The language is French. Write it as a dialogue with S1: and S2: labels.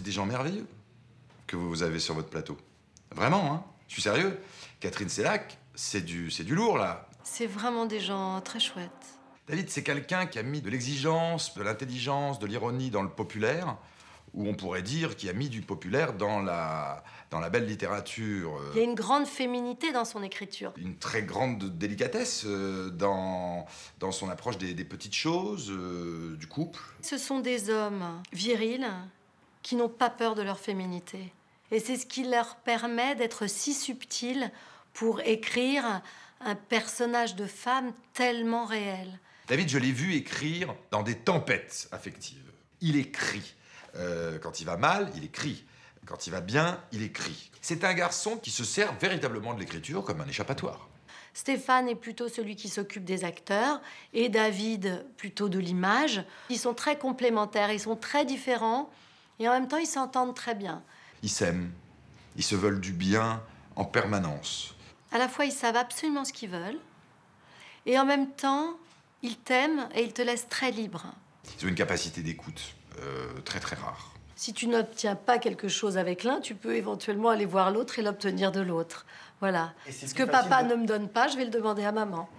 S1: des gens merveilleux que vous avez sur votre plateau. Vraiment, hein. Je suis sérieux. Catherine Sellac, c'est du lourd, là.
S2: C'est vraiment des gens très chouettes.
S1: David, c'est quelqu'un qui a mis de l'exigence, de l'intelligence, de l'ironie dans le populaire, ou on pourrait dire qu'il a mis du populaire dans la belle littérature.
S2: Il y a une grande féminité dans son écriture.
S1: Une très grande délicatesse dans son approche des petites choses, du couple.
S2: Ce sont des hommes virils qui n'ont pas peur de leur féminité. Et c'est ce qui leur permet d'être si subtils pour écrire un personnage de femme tellement réel.
S1: David, je l'ai vu écrire dans des tempêtes affectives. Il écrit. Quand il va mal, il écrit. Quand il va bien, il écrit. C'est un garçon qui se sert véritablement de l'écriture comme un échappatoire.
S2: Stéphane est plutôt celui qui s'occupe des acteurs et David plutôt de l'image. Ils sont très complémentaires, ils sont très différents et en même temps ils s'entendent très bien.
S1: Ils s'aiment, ils se veulent du bien en permanence.
S2: À la fois ils savent absolument ce qu'ils veulent et en même temps ils t'aiment et ils te laissent très libre.
S1: Ils ont une capacité d'écoute très très rare.
S2: Si tu n'obtiens pas quelque chose avec l'un, tu peux éventuellement aller voir l'autre et l'obtenir de l'autre. Voilà. Ce que papa ne me donne pas, je vais le demander à maman.